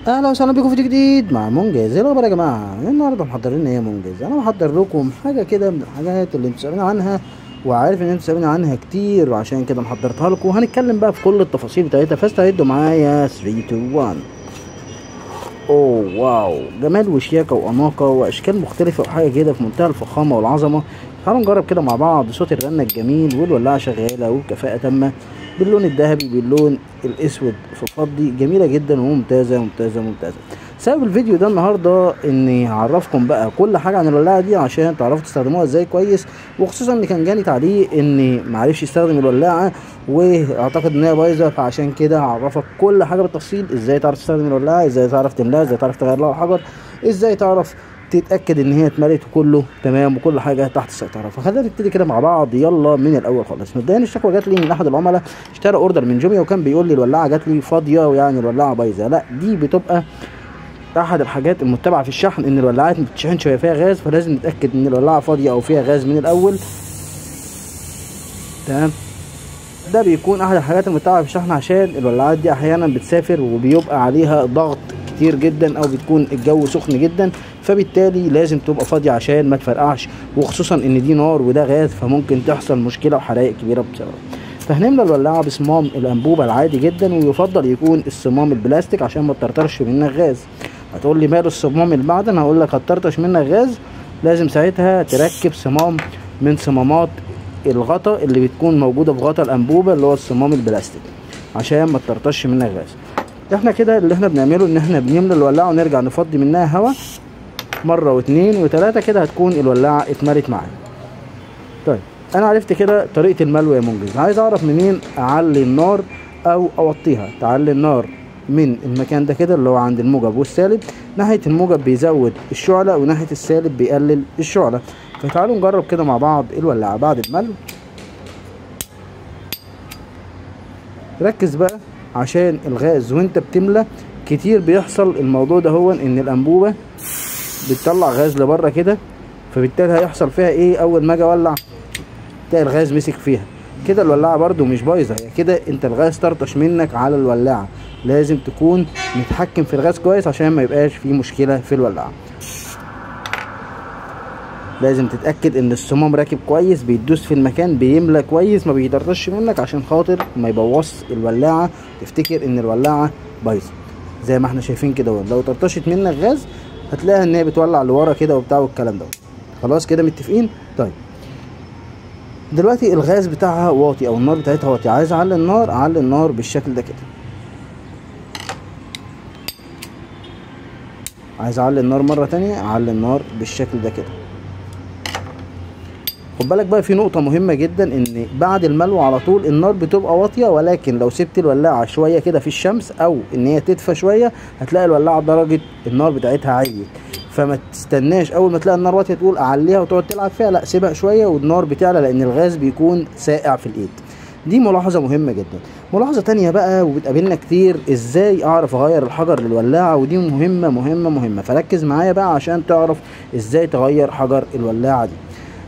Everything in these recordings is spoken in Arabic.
اهلا وسهلا بكم في فيديو جديد مع منجز. ايه الاخبار يا جماعه؟ النهارده محضرين ايه يا منجز؟ انا محضر لكم حاجه كده من الحاجات اللي انتوا سالين عنها، وعارف ان انتوا سالين عنها كتير، وعشان كده محضرتها لكم وهنتكلم بقى في كل التفاصيل بتاعتها. فاستعدوا معايا 3 2 1. اوه واو، جمال وشياكه واناقه واشكال مختلفه وحاجه كده في منتهى الفخامه والعظمه. تعالوا نجرب كده مع بعض صوت الرنه الجميل والولاعه شغاله وبكفاءه تامه باللون الذهبي باللون الاسود في فضي، جميله جدا وممتازه ممتازه ممتازه. سبب الفيديو ده النهارده اني هعرفكم بقى كل حاجه عن الولاعه دي عشان تعرفوا تستخدموها ازاي كويس، وخصوصا ان كان جاني تعليق اني معرفش يستخدم الولاعه واعتقد ان هي بايظه، فعشان كده هعرفك كل حاجه بالتفصيل. ازاي تعرف تستخدم الولاعه، ازاي تعرف تملاها، ازاي تعرف تغير لها الحجر، ازاي تعرف تتاكد ان هي اتملت وكله تمام وكل حاجه تحت السيطره. فخلينا نبتدي كده مع بعض، يلا من الاول خالص. مبدئيا الشكوى جات لي من احد العملاء اشترى اوردر من جوميا وكان بيقول لي الولاعه جات لي فاضيه ويعني الولاعه بايظه. لا، دي بتبقى احد الحاجات المتبعه في الشحن، ان الولاعات ما بتشحنش وهي فيها غاز، فلازم نتاكد ان الولاعه فاضيه او فيها غاز من الاول. تمام، ده بيكون احد الحاجات المتبعه في الشحن عشان الولاعات دي احيانا بتسافر وبيبقى عليها ضغط كتير جدا او بتكون الجو سخن جدا، فبالتالي لازم تبقى فاضيه عشان ما تفرقعش، وخصوصا ان دي نار وده غاز فممكن تحصل مشكله وحرائق كبيره بسببها. فهنملى الولاعه بصمام الانبوبه العادي جدا، ويفضل يكون الصمام البلاستيك عشان ما تطرطش منك غاز. هتقول لي ماله الصمام المعدن؟ هقول لك هتطرطش منك غاز، لازم ساعتها تركب صمام من صمامات الغطا اللي بتكون موجوده في غطا الانبوبه اللي هو الصمام البلاستيك عشان ما تطرطش منك غاز. احنا كده اللي احنا بنعمله ان احنا بنملى الولاعه ونرجع نفضي منها هواء مره واثنين وثلاثه، كده هتكون الولاعه اتملت معانا. طيب انا عرفت كده طريقه الملو يا منجز، عايز اعرف منين اعلي النار او اوطيها. تعلي النار من المكان ده كده اللي هو عند الموجب والسالب، ناحيه الموجب بيزود الشعله وناحيه السالب بيقلل الشعله. فتعالوا نجرب كده مع بعض الولاعه بعد الملو. ركز بقى عشان الغاز وانت بتملى كتير بيحصل الموضوع ده، هو ان الانبوبه بتطلع غاز لبره كده، فبالتالي هيحصل فيها ايه؟ اول ما اجي اولع تلاقي الغاز مسك فيها كده. الولاعه برده مش بايظه، هي كده انت الغاز طرطش منك على الولاعه. لازم تكون متحكم في الغاز كويس عشان ما يبقاش في مشكله في الولاعه. لازم تتاكد ان الصمام راكب كويس، بيدوس في المكان، بيملى كويس، ما بيطرطش منك عشان خاطر ما يبوظ الولاعه تفتكر ان الولاعه بايظه. زي ما احنا شايفين كده، لو طرطشت منك غاز هتلاقيها ان هي بتولع لورا كده وبتاع والكلام ده. خلاص كده متفقين؟ طيب دلوقتي الغاز بتاعها واطي او النار بتاعتها واطي، عايز اعلي النار، اعلي النار بالشكل ده كده. عايز اعلي النار مره تانية، اعلي النار بالشكل ده كده. خد بالك بقى في نقطه مهمه جدا، ان بعد الملو على طول النار بتبقى واطيه، ولكن لو سبت الولاعه شويه كده في الشمس او ان هي تدفى شويه هتلاقي الولاعه درجه النار بتاعتها عاليه. فما تستناش اول ما تلاقي النار واطيه تقول اعليها وتقعد تلعب فيها، لا سيبها شويه والنار بتعلى، لان الغاز بيكون ساقع في الايد. دي ملاحظه مهمه جدا. ملاحظه تانية بقى وبتقابلنا كتير، ازاي اعرف اغير الحجر للولاعه، ودي مهمه مهمه مهمه، فركز معايا بقى عشان تعرف ازاي تغير حجر الولاعه دي.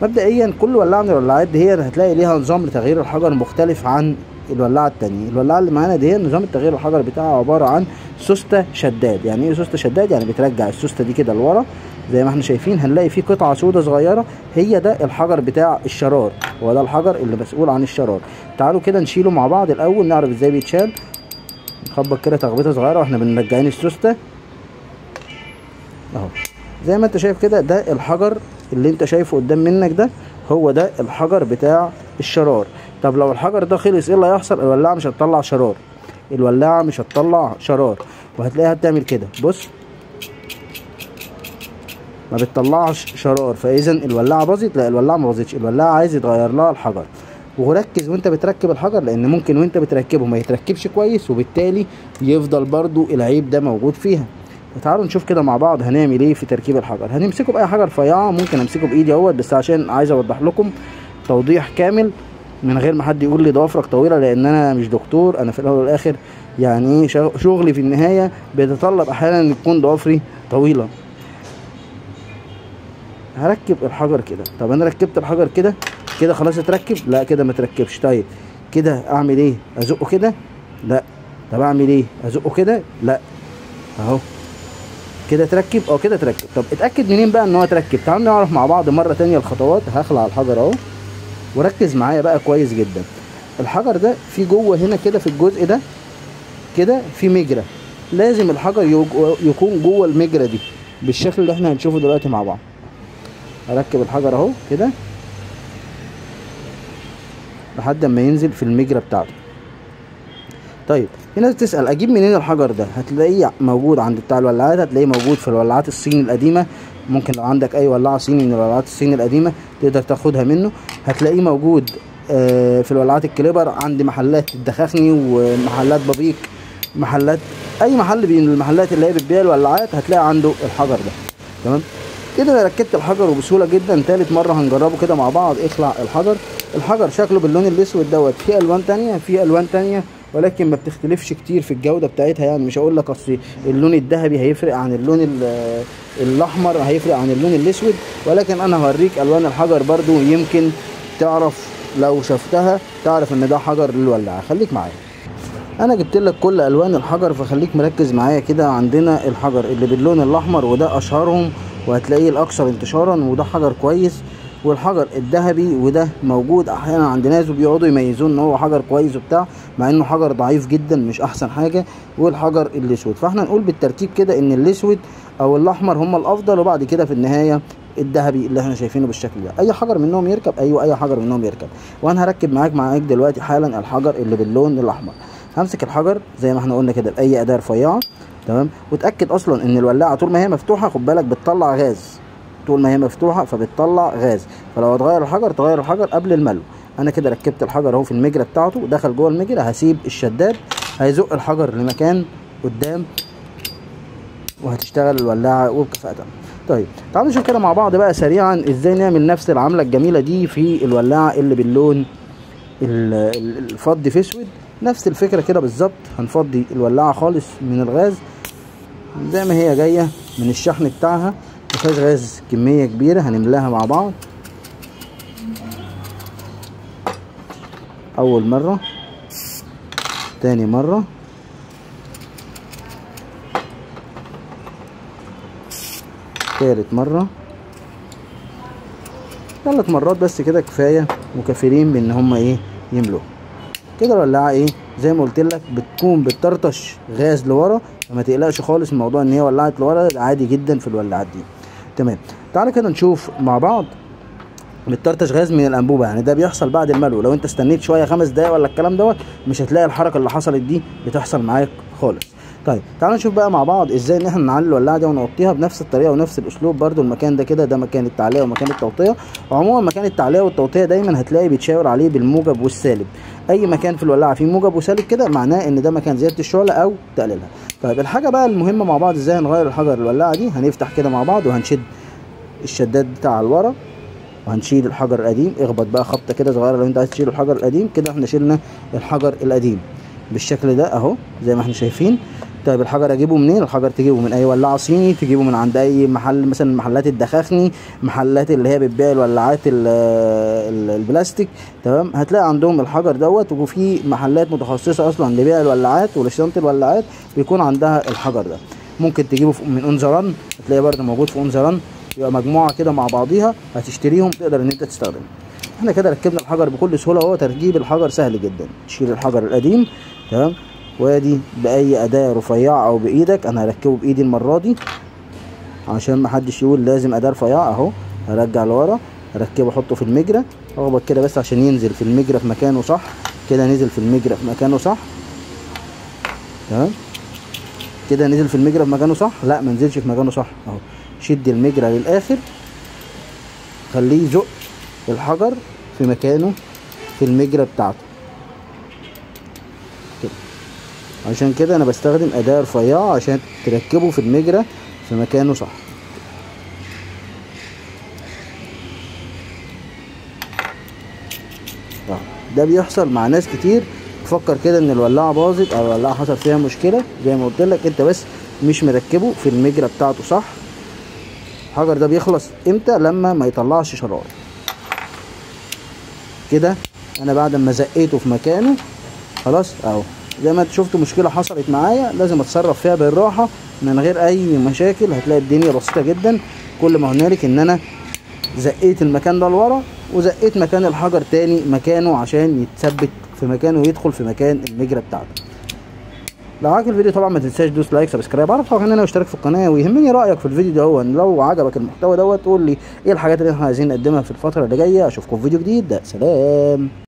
مبدئيا كل ولاعه من الولاعات دي هي هتلاقي ليها نظام لتغيير الحجر مختلف عن الولاعه التانية. الولاعه اللي معانا دي نظام التغيير الحجر بتاعها عباره عن سوسته شداد. يعني ايه سوسته شداد؟ يعني بترجع السوسته دي كده لورا زي ما احنا شايفين، هنلاقي فيه قطعه سودة صغيره، هي ده الحجر بتاع الشرار، هو ده الحجر اللي مسؤول عن الشرار. تعالوا كده نشيله مع بعض الاول نعرف ازاي بيتشال. نخبط كده تخبيطه صغيره واحنا بنرجعين السوسته اهو زي ما انت شايف كده. ده الحجر اللي انت شايفه قدام منك ده، هو ده الحجر بتاع الشرار. طب لو الحجر ده خلص ايه اللي هيحصل؟ الولاعه مش هتطلع شرار، الولاعه مش هتطلع شرار، وهتلاقيها بتعمل كده، بص ما بتطلعش شرار. فاذا الولاعه باظت؟ لا الولاعه ما باظتش، الولاعه عايز يتغير لها الحجر. وركز وانت بتركب الحجر، لان ممكن وانت بتركبه ما يتركبش كويس وبالتالي يفضل برضو العيب ده موجود فيها. تعالوا نشوف كده مع بعض هنعمل ايه في تركيب الحجر. هنمسكه باي حاجه رفيعه، ممكن امسكه بايدي اهوت، بس عشان عايز اوضح لكم توضيح كامل من غير ما حد يقول لي ضوافرك طويله، لان انا مش دكتور، انا في الاول والاخر يعني شغلي في النهايه بيتطلب احيانا ان تكون ضوافري طويله. هركب الحجر كده. طب انا ركبت الحجر كده كده خلاص اتركب؟ لا كده ما تركبش. طيب كده اعمل ايه؟ ازقه كده؟ لا. طب اعمل ايه؟ ازقه كده؟ لا. اهو كده تركب. كده تركب. طب اتاكد منين بقى ان هو تركب؟ تعالوا نعرف مع بعض مره تانية الخطوات. هخلع الحجر اهو وركز معايا بقى كويس جدا. الحجر ده في جوه هنا كده في الجزء ده كده في مجرى، لازم الحجر يكون جوه المجرى دي بالشكل اللي احنا هنشوفه دلوقتي مع بعض. اركب الحجر اهو كده لحد ما ينزل في المجرى بتاعته. طيب في ناس بتسأل اجيب منين الحجر ده؟ هتلاقيه موجود عند بتاع الولاعات، هتلاقيه موجود في الولاعات الصيني القديمة. ممكن لو عندك اي ولاعة صيني من الولاعات الصيني القديمة تقدر تاخدها منه. هتلاقيه موجود في الولاعات الكليبر عند محلات الدخاخني ومحلات بابيك، محلات اي محل من المحلات اللي هي بتبيع الولاعات هتلاقي عنده الحجر ده. تمام كده انا ركبت الحجر وبسهوله جدا. تالت مره هنجربه كده مع بعض. اخلع الحجر. الحجر شكله باللون الاسود دوت. في الوان تانية، في الوان تانية ولكن ما بتختلفش كتير في الجوده بتاعتها. يعني مش هقول لك اصل اللون الذهبي هيفرق عن اللون الاحمر، هيفرق عن اللون الاسود، ولكن انا هوريك الوان الحجر برضو يمكن تعرف لو شفتها تعرف ان ده حجر للولاعه. خليك معايا. انا جبت لك كل الوان الحجر فخليك مركز معايا كده. عندنا الحجر اللي باللون الاحمر وده اشهرهم وهتلاقيه الاكثر انتشارا وده حجر كويس، والحجر الذهبي وده موجود احيانا عند ناس وبيقعدوا يميزوه ان هو حجر كويس وبتاع، مع انه حجر ضعيف جدا مش احسن حاجه. والحجر الاسود، فاحنا نقول بالترتيب كده ان الاسود او الاحمر هم الافضل، وبعد كده في النهايه الذهبي اللي احنا شايفينه بالشكل ده. اي حجر منهم يركب. ايوه اي حجر منهم يركب. وانا هركب معاك دلوقتي حالا الحجر اللي باللون الاحمر. همسك الحجر زي ما احنا قلنا كده باي اداه رفيعه. تمام وتاكد اصلا ان الولاعه طول ما هي مفتوحه خد بالك بتطلع غاز. طول ما هي مفتوحه فبتطلع غاز، فلو هتغير الحجر تغير الحجر قبل الملو. انا كده ركبت الحجر اهو في المجرى بتاعته، دخل جوه المجرى. هسيب الشداد هيزق الحجر لمكان قدام وهتشتغل الولاعه وبكفاءه. طيب تعالوا نشوف كده مع بعض بقى سريعا ازاي نعمل نفس العمله الجميله دي في الولاعه اللي باللون الفضي في اسود. نفس الفكره كده بالظبط. هنفضي الولاعه خالص من الغاز زي ما هي جايه من الشحن بتاعها، مفيهاش غاز كميه كبيره. هنملاها مع بعض اول مره، تاني مره، تالت مره، 3 مرات بس كده كفايه وكافرين بان هما ايه يملوها. كده الولاعه ايه زي ما قلت لك بتكون بتطرطش غاز لورا، فما تقلقش خالص من موضوع ان هي ولعت لورا، ده عادي جدا في الولاعات دي. تمام تعالى كده نشوف مع بعض. بتطرطش غاز من الانبوبه، يعني ده بيحصل بعد الملو. لو انت استنيت شويه 5 دقايق ولا الكلام دوت مش هتلاقي الحركه اللي حصلت دي بتحصل معاك خالص. طيب تعالوا نشوف بقى مع بعض ازاي ان احنا نعلي الولاعه دي ونوطيها بنفس الطريقه ونفس الاسلوب. برده المكان ده كده ده مكان التعليه ومكان التوطيه. وعموما مكان التعليه والتوطيه دايما هتلاقي بيتشاور عليه بالموجب والسالب. اي مكان في الولاعه فيه موجب وسالب كده معناه ان ده مكان زياده الشعله او تقليلها. طيب الحاجه بقى المهمه مع بعض ازاي هنغير الحجر الولاعه دي. هنفتح كده مع بعض وهنشد الشداد بتاع لورا وهنشيل الحجر القديم. اخبط بقى خبطه كده صغيره لو انت عايز تشيل الحجر القديم. كده احنا شلنا الحجر القديم بالشكل ده اهو زي ما احنا شايفين. طيب الحجر اجيبه منين؟ الحجر تجيبه من اي ولاعه صيني، تجيبه من عند اي محل مثلا محلات الدخاخني، محلات اللي هي بتبيع الولاعات البلاستيك. تمام هتلاقي عندهم الحجر دوت. وفي محلات متخصصه اصلا لبيع الولاعات ولشنطه الولاعات بيكون عندها الحجر ده. ممكن تجيبه من اونزران، هتلاقيه برده موجود في اونزران، يبقى مجموعه كده مع بعضيها هتشتريهم تقدر ان انت تستخدمهم. احنا كده ركبنا الحجر بكل سهوله. هو تركيب الحجر سهل جدا. تشيل الحجر القديم تمام وادي باي اداه رفيعه او بايدك. انا هركبه بايدي المره دي عشان ما حدش يقول لازم اداه رفيعه. اهو هرجع لورا اركبه احطه في المجرى، اخبط كده بس عشان ينزل في المجرى في مكانه صح. كده نزل في المجرى في مكانه صح. تمام كده نزل في المجرى في مكانه صح. لا ما نزلش في مكانه صح. اهو شد المجرى للاخر، خليه يزق الحجر في مكانه في المجرى بتاعته كده. عشان كده انا بستخدم اداة رفيعة عشان تركبه في المجرى في مكانه صح. ده بيحصل مع ناس كتير تفكر كده ان الولاعة باظت او الولاعة حصل فيها مشكلة. زي ما قلت لك انت بس مش مركبه في المجرى بتاعته صح. الحجر ده بيخلص امتى؟ لما ما يطلعش شرار. كده انا بعد ما زقيته في مكانه خلاص اهو. زي ما انت شفتوا مشكله حصلت معايا لازم اتصرف فيها بالراحه من غير اي مشاكل. هتلاقي الدنيا بسيطة جدا. كل ما هنالك ان انا زقيت المكان ده لورا وزقيت مكان الحجر تاني مكانه عشان يتثبت في مكانه ويدخل في مكان المجرى بتاعته. لو عجبك الفيديو طبعا ما تنساش دوس لايك سبسكرايب، عرف طبعا انا واشترك في القناه. ويهمني رايك في الفيديو ده. هو لو عجبك المحتوى دوت قول لي ايه الحاجات اللي احنا عايزين نقدمها في الفتره اللي جايه. اشوفكم في فيديو جديد. سلام.